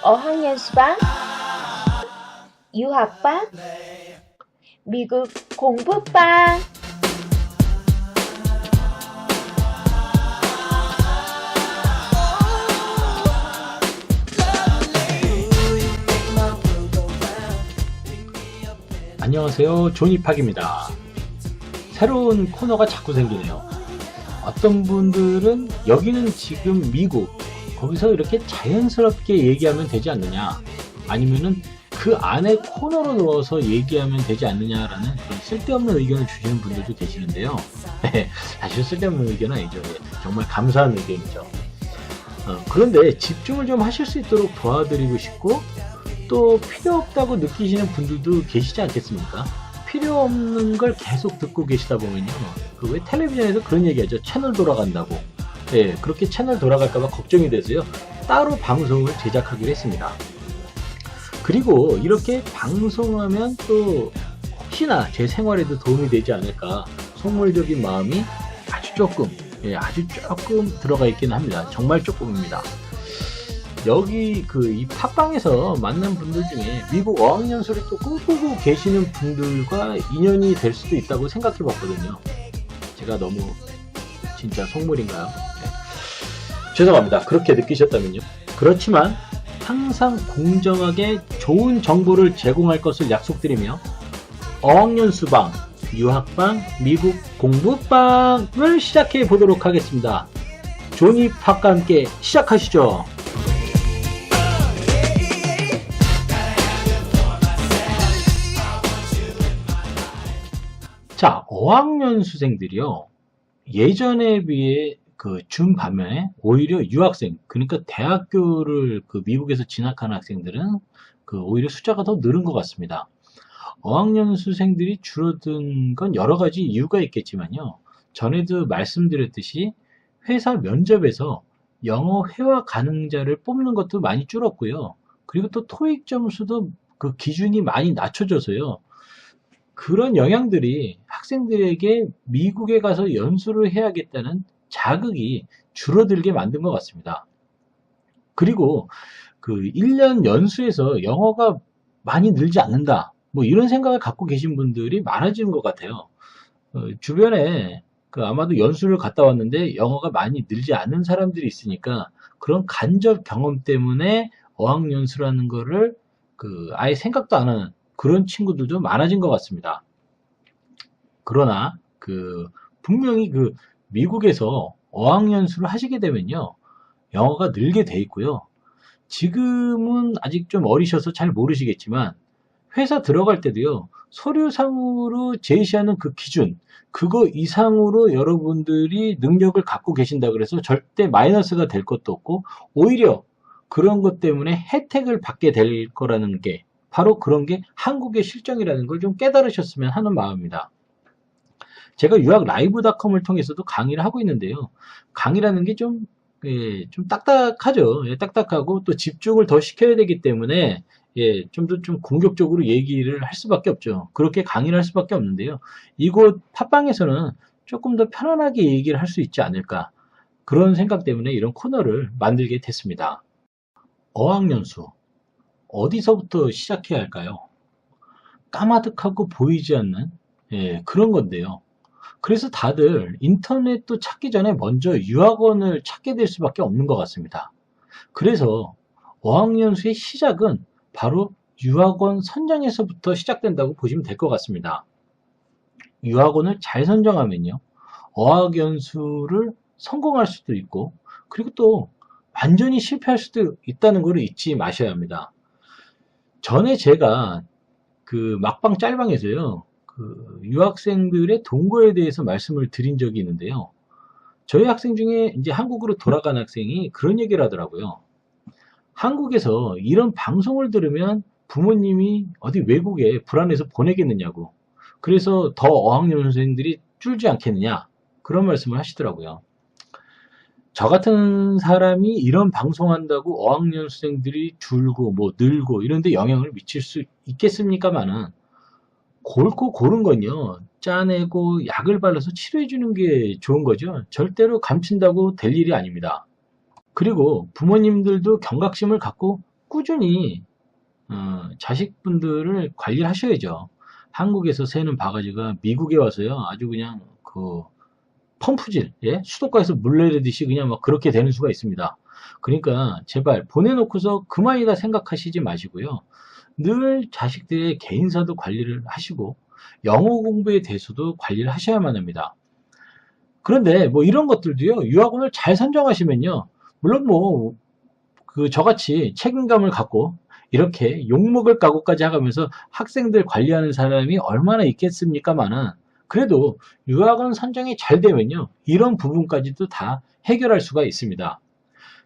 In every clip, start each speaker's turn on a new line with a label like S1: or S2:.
S1: 어학연수반, 유학반, 미국 공부반.
S2: 안녕하세요, 조니팍입니다. 새로운 코너가 자꾸 생기네요. 어떤 분들은 여기는 지금 미국, 거기서 이렇게 자연스럽게 얘기하면 되지 않느냐, 아니면은 그 안에 코너로 넣어서 얘기하면 되지 않느냐라는 그런 쓸데없는 의견을 주시는 분들도 계시는데요. 사실 쓸데없는 의견은 아니죠. 정말 감사한 의견이죠. 그런데 집중을 좀 하실 수 있도록 도와드리고 싶고, 또 필요 없다고 느끼시는 분들도 계시지 않겠습니까? 필요 없는 걸 계속 듣고 계시다 보면요, 그 왜 텔레비전에서 그런 얘기하죠. 채널 돌아간다고. 예, 그렇게 채널 돌아갈까봐 걱정이 돼서요, 따로 방송을 제작하기로 했습니다. 그리고 이렇게 방송하면 또 혹시나 제 생활에도 도움이 되지 않을까 속물적인 마음이 아주 조금 들어가 있긴 합니다. 정말 조금입니다. 여기 이 팟빵에서 만난 분들 중에 미국 어학연수를 또 꿈꾸고 계시는 분들과 인연이 될 수도 있다고 생각해 봤거든요. 제가 너무 진짜 속물인가요? 네. 죄송합니다. 그렇게 느끼셨다면요. 그렇지만 항상 공정하게 좋은 정보를 제공할 것을 약속드리며 어학연수방, 유학방, 미국 공부방을 시작해 보도록 하겠습니다. 조니팍과 함께 시작하시죠. 자, 어학연수생들이요, 예전에 비해 준 반면에 오히려 유학생, 그러니까 대학교를 미국에서 진학하는 학생들은 오히려 숫자가 더 늘은 것 같습니다. 어학연수생들이 줄어든 건 여러 가지 이유가 있겠지만요, 전에도 말씀드렸듯이 회사 면접에서 영어 회화 가능자를 뽑는 것도 많이 줄었고요. 그리고 또 토익 점수도 그 기준이 많이 낮춰져서요, 그런 영향들이 학생들에게 미국에 가서 연수를 해야겠다는 자극이 줄어들게 만든 것 같습니다. 그리고 1년 연수에서 영어가 많이 늘지 않는다, 뭐 이런 생각을 갖고 계신 분들이 많아지는 것 같아요. 주변에 아마도 연수를 갔다 왔는데 영어가 많이 늘지 않는 사람들이 있으니까 그런 간접 경험 때문에 어학연수라는 거를 아예 생각도 안 하는 그런 친구들도 많아진 것 같습니다. 그러나 분명히 미국에서 어학연수를 하시게 되면요, 영어가 늘게 돼 있고요. 지금은 아직 좀 어리셔서 잘 모르시겠지만 회사 들어갈 때도요, 서류상으로 제시하는 그 기준, 그거 이상으로 여러분들이 능력을 갖고 계신다 그래서 절대 마이너스가 될 것도 없고, 오히려 그런 것 때문에 혜택을 받게 될 거라는 게, 바로 그런 게 한국의 실정이라는 걸 좀 깨달으셨으면 하는 마음입니다. 제가 유학라이브닷컴을 통해서도 강의를 하고 있는데요, 강의라는 게 좀 딱딱하죠. 딱딱하고 또 집중을 더 시켜야 되기 때문에 좀 더 공격적으로 얘기를 할 수밖에 없죠. 그렇게 강의를 할 수밖에 없는데요, 이곳 팟빵에서는 조금 더 편안하게 얘기를 할 수 있지 않을까, 그런 생각 때문에 이런 코너를 만들게 됐습니다. 어학연수, 어디서부터 시작해야 할까요? 까마득하고 보이지 않는 그런 건데요. 그래서 다들 인터넷도 찾기 전에 먼저 유학원을 찾게 될 수밖에 없는 것 같습니다. 그래서 어학연수의 시작은 바로 유학원 선정에서부터 시작된다고 보시면 될 것 같습니다. 유학원을 잘 선정하면요, 어학연수를 성공할 수도 있고, 그리고 또 완전히 실패할 수도 있다는 걸 잊지 마셔야 합니다. 전에 제가 막방 짤방에서요, 유학생들의 동거에 대해서 말씀을 드린 적이 있는데요, 저희 학생 중에 이제 한국으로 돌아간 학생이 그런 얘기를 하더라고요. 한국에서 이런 방송을 들으면 부모님이 어디 외국에 불안해서 보내겠느냐고, 그래서 더 어학연수생들이 줄지 않겠느냐, 그런 말씀을 하시더라고요. 저 같은 사람이 이런 방송한다고 어학연수생들이 줄고 뭐 늘고 이런데 영향을 미칠 수 있겠습니까마는, 곪고 고른 건요, 짜내고 약을 발라서 치료해 주는 게 좋은 거죠. 절대로 감춘다고 될 일이 아닙니다. 그리고 부모님들도 경각심을 갖고 꾸준히 자식분들을 관리를 하셔야죠. 한국에서 새는 바가지가 미국에 와서요 아주 그냥 그 펌프질, 예? 수도가에서 물 내리듯이 그냥 막 그렇게 되는 수가 있습니다. 그러니까 제발 보내놓고서 그만이다 생각하시지 마시고요. 늘 자식들의 개인사도 관리를 하시고 영어 공부에 대해서도 관리를 하셔야만 합니다. 그런데 뭐 이런 것들도요, 유학원을 잘 선정하시면요, 물론 뭐 그 저같이 책임감을 갖고 이렇게 욕먹을 각오까지 하면서 학생들 관리하는 사람이 얼마나 있겠습니까마는, 그래도 유학원 선정이 잘 되면요 이런 부분까지도 다 해결할 수가 있습니다.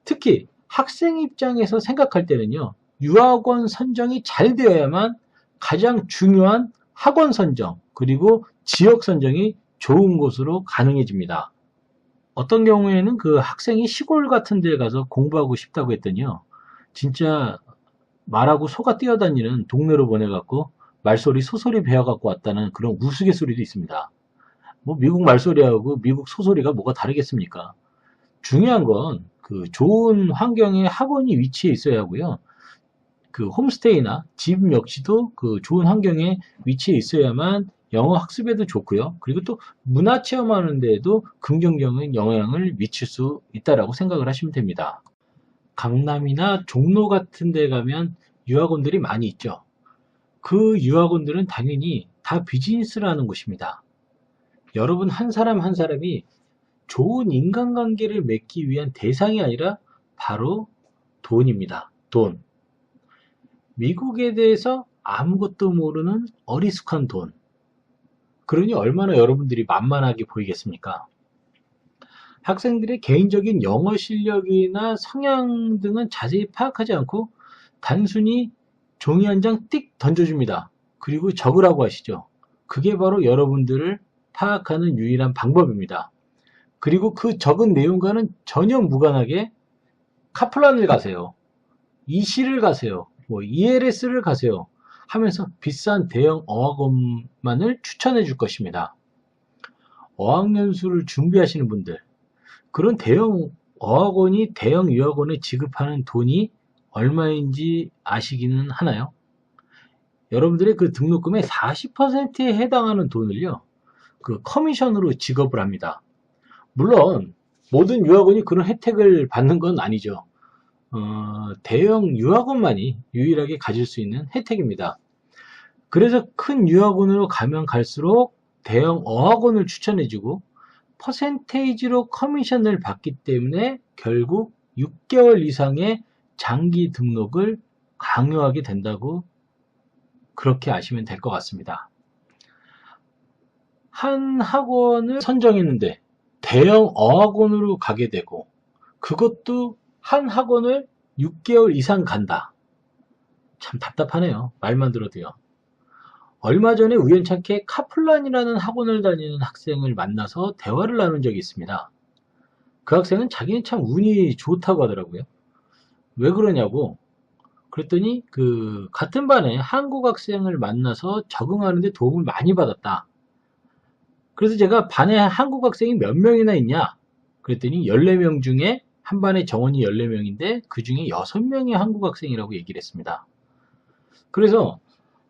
S2: 특히 학생 입장에서 생각할 때는요, 유학원 선정이 잘 되어야만 가장 중요한 학원 선정 그리고 지역 선정이 좋은 곳으로 가능해집니다. 어떤 경우에는 그 학생이 시골 같은 데 가서 공부하고 싶다고 했더니요, 진짜 말하고 소가 뛰어다니는 동네로 보내갖고 말소리 소소리 배워갖고 왔다는 그런 우스갯소리도 있습니다. 뭐 미국 말소리하고 미국 소소리가 뭐가 다르겠습니까? 중요한 건 그 좋은 환경에 학원이 위치해 있어야 하고요. 그 홈스테이나 집 역시도 그 좋은 환경에 위치해 있어야만 영어 학습에도 좋고요. 그리고 또 문화 체험하는 데에도 긍정적인 영향을 미칠 수 있다라고 생각을 하시면 됩니다. 강남이나 종로 같은 데 가면 유학원들이 많이 있죠. 그 유학원들은 당연히 다 비즈니스를 하는 곳입니다. 여러분 한 사람 한 사람이 좋은 인간관계를 맺기 위한 대상이 아니라 바로 돈입니다. 돈. 미국에 대해서 아무것도 모르는 어리숙한 돈. 그러니 얼마나 여러분들이 만만하게 보이겠습니까? 학생들의 개인적인 영어 실력이나 성향 등은 자세히 파악하지 않고 단순히 종이 한 장 띡 던져줍니다. 그리고 적으라고 하시죠. 그게 바로 여러분들을 파악하는 유일한 방법입니다. 그리고 그 적은 내용과는 전혀 무관하게 카플란을 가세요. 이시를 가세요. 뭐 ELS를 가세요. 하면서 비싼 대형 어학원만을 추천해 줄 것입니다. 어학연수를 준비하시는 분들, 그런 대형 어학원이 대형 유학원에 지급하는 돈이 얼마인지 아시기는 하나요? 여러분들의 그 등록금의 40%에 해당하는 돈을요, 그 커미션으로 지급을 합니다. 물론 모든 유학원이 그런 혜택을 받는 건 아니죠. 대형 유학원만이 유일하게 가질 수 있는 혜택입니다. 그래서 큰 유학원으로 가면 갈수록 대형 어학원을 추천해주고 퍼센테이지로 커미션을 받기 때문에 결국 6개월 이상의 장기 등록을 강요하게 된다고 그렇게 아시면 될 것 같습니다. 한 학원을 선정했는데 대형 어학원으로 가게 되고 그것도 한 학원을 6개월 이상 간다. 참 답답하네요. 말만 들어도요. 얼마 전에 우연찮게 카플란이라는 학원을 다니는 학생을 만나서 대화를 나눈 적이 있습니다. 그 학생은 자기는 참 운이 좋다고 하더라고요. 왜 그러냐고 그랬더니 그 같은 반에 한국 학생을 만나서 적응하는 데 도움을 많이 받았다. 그래서 제가 반에 한국 학생이 몇 명이나 있냐 그랬더니 14명 중에 한 반에 정원이 14명인데 그 중에 6명이 한국 학생이라고 얘기를 했습니다. 그래서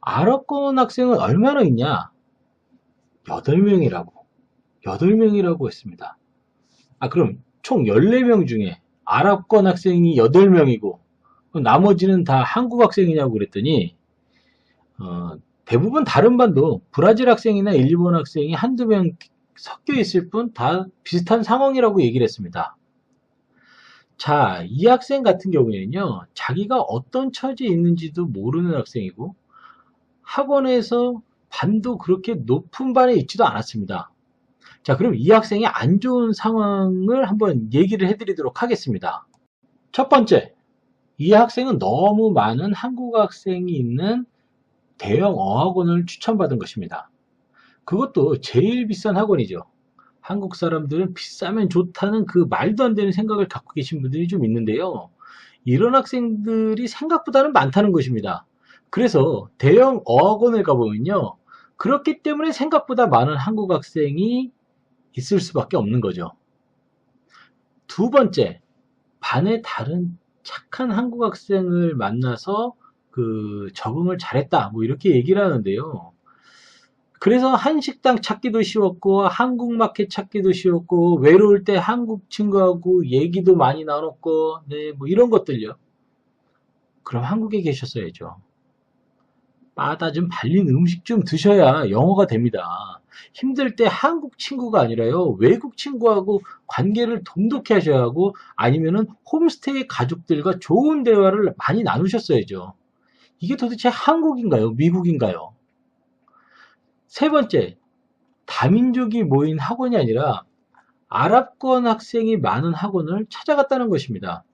S2: 아랍권 학생은 얼마나 있냐? 8명이라고 했습니다. 그럼 총 14명 중에 아랍권 학생이 8명이고 나머지는 다 한국 학생이냐고 그랬더니 대부분 다른 반도 브라질 학생이나 일본 학생이 한두 명 섞여 있을 뿐 다 비슷한 상황이라고 얘기를 했습니다. 자, 이 학생 같은 경우에는요, 자기가 어떤 처지에 있는지도 모르는 학생이고 학원에서 반도 그렇게 높은 반에 있지도 않았습니다. 자, 그럼 이 학생의 안 좋은 상황을 한번 얘기를 해드리도록 하겠습니다. 첫 번째, 이 학생은 너무 많은 한국 학생이 있는 대형 어학원을 추천받은 것입니다. 그것도 제일 비싼 학원이죠. 한국 사람들은 비싸면 좋다는 그 말도 안 되는 생각을 갖고 계신 분들이 좀 있는데요. 이런 학생들이 생각보다는 많다는 것입니다. 그래서 대형 어학원을 가보면요, 그렇기 때문에 생각보다 많은 한국 학생이 있을 수밖에 없는 거죠. 두 번째, 반에 다른 착한 한국 학생을 만나서 그 적응을 잘했다 뭐 이렇게 얘기를 하는데요. 그래서 한식당 찾기도 쉬웠고 한국마켓 찾기도 쉬웠고 외로울 때 한국 친구하고 얘기도 많이 나눴고 네, 뭐 이런 것들요. 그럼 한국에 계셨어야죠. 바다 좀 발린 음식 좀 드셔야 영어가 됩니다. 힘들 때 한국 친구가 아니라요. 외국 친구하고 관계를 돈독히 하셔야 하고 아니면은 홈스테이 가족들과 좋은 대화를 많이 나누셨어야죠. 이게 도대체 한국인가요? 미국인가요? 세 번째, 다민족이 모인 학원이 아니라 아랍권 학생이 많은 학원을 찾아갔다는 것입니다.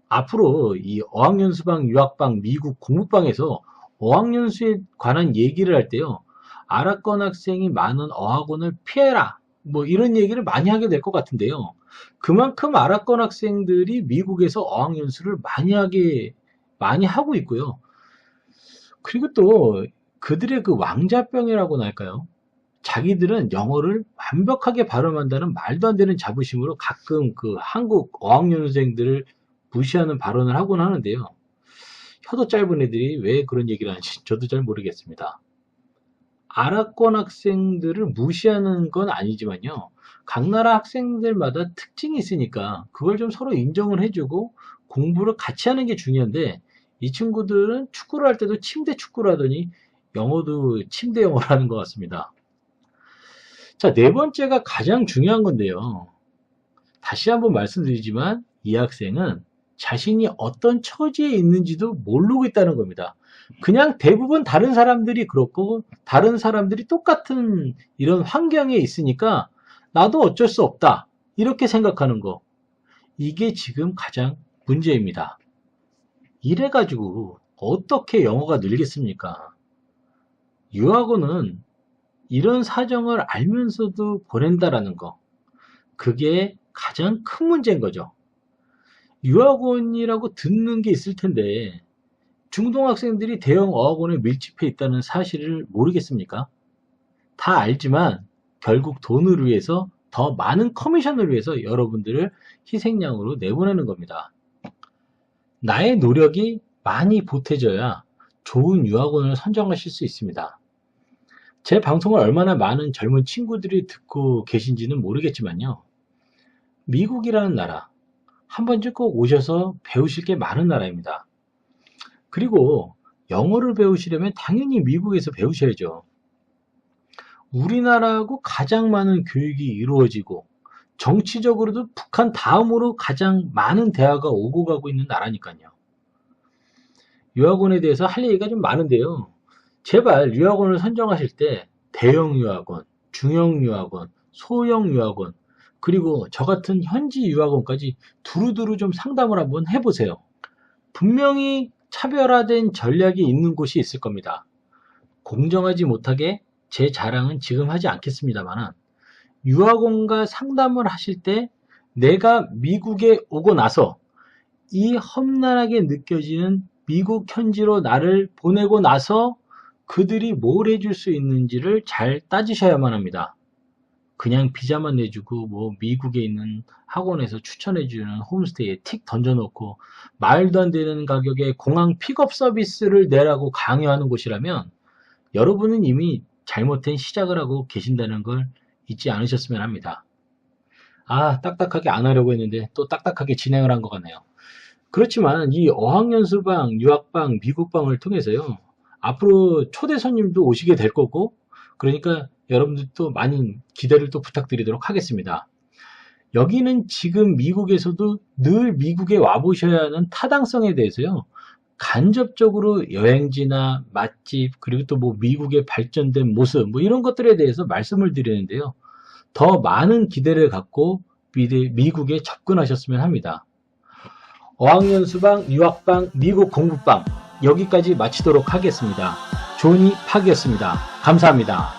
S2: 앞으로 이 어학연수방, 유학방, 미국 공부방에서 어학연수에 관한 얘기를 할 때요. 아랍권 학생이 많은 어학원을 피해라. 뭐 이런 얘기를 많이 하게 될 것 같은데요. 그만큼 아랍권 학생들이 미국에서 어학연수를 많이 하고 있고요. 그리고 또 그들의 그 왕자병이라고나 할까요? 자기들은 영어를 완벽하게 발음한다는 말도 안 되는 자부심으로 가끔 그 한국 어학연수생들을 무시하는 발언을 하곤 하는데요. 혀도 짧은 애들이 왜 그런 얘기를 하는지 저도 잘 모르겠습니다. 아랍권 학생들을 무시하는 건 아니지만요. 각 나라 학생들마다 특징이 있으니까 그걸 좀 서로 인정을 해주고 공부를 같이 하는 게 중요한데 이 친구들은 축구를 할 때도 침대 축구를 하더니 영어도 침대 영어를 하는 것 같습니다. 자, 네 번째가 가장 중요한 건데요. 다시 한번 말씀드리지만 이 학생은 자신이 어떤 처지에 있는지도 모르고 있다는 겁니다. 그냥 대부분 다른 사람들이 그렇고 다른 사람들이 똑같은 이런 환경에 있으니까 나도 어쩔 수 없다. 이렇게 생각하는 거. 이게 지금 가장 문제입니다. 이래가지고 어떻게 영어가 늘겠습니까? 유학원은 이런 사정을 알면서도 보낸다라는 거. 그게 가장 큰 문제인 거죠. 유학원이라고 듣는 게 있을 텐데 중동학생들이 대형 어학원에 밀집해 있다는 사실을 모르겠습니까? 다 알지만 결국 돈을 위해서 더 많은 커미션을 위해서 여러분들을 희생양으로 내보내는 겁니다. 나의 노력이 많이 보태져야 좋은 유학원을 선정하실 수 있습니다. 제 방송을 얼마나 많은 젊은 친구들이 듣고 계신지는 모르겠지만요. 미국이라는 나라 한 번쯤 꼭 오셔서 배우실 게 많은 나라입니다. 그리고 영어를 배우시려면 당연히 미국에서 배우셔야죠. 우리나라하고 가장 많은 교육이 이루어지고 정치적으로도 북한 다음으로 가장 많은 대화가 오고 가고 있는 나라니까요. 유학원에 대해서 할 얘기가 좀 많은데요. 제발 유학원을 선정하실 때 대형 유학원, 중형 유학원, 소형 유학원, 그리고 저 같은 현지 유학원까지 두루두루 좀 상담을 한번 해보세요. 분명히 차별화된 전략이 있는 곳이 있을 겁니다. 공정하지 못하게 제 자랑은 지금 하지 않겠습니다만 유학원과 상담을 하실 때 내가 미국에 오고 나서 이 험난하게 느껴지는 미국 현지로 나를 보내고 나서 그들이 뭘 해줄 수 있는지를 잘 따지셔야만 합니다. 그냥 비자만 내주고 뭐 미국에 있는 학원에서 추천해주는 홈스테이에 틱 던져놓고 말도 안 되는 가격에 공항 픽업 서비스를 내라고 강요하는 곳이라면 여러분은 이미 잘못된 시작을 하고 계신다는 걸 잊지 않으셨으면 합니다. 아, 딱딱하게 안 하려고 했는데 또 딱딱하게 진행을 한 것 같네요. 그렇지만 이 어학연수방, 유학방, 미국방을 통해서요. 앞으로 초대 손님도 오시게 될 거고 그러니까 여러분들도 많은 기대를 또 부탁드리도록 하겠습니다. 여기는 지금 미국에서도 늘 미국에 와보셔야 하는 타당성에 대해서요. 간접적으로 여행지나 맛집 그리고 또 뭐 미국의 발전된 모습 뭐 이런 것들에 대해서 말씀을 드리는데요. 더 많은 기대를 갖고 미국에 접근하셨으면 합니다. 어학연수방, 유학방, 미국 공부방 여기까지 마치도록 하겠습니다. 조니 팍이었습니다. 감사합니다.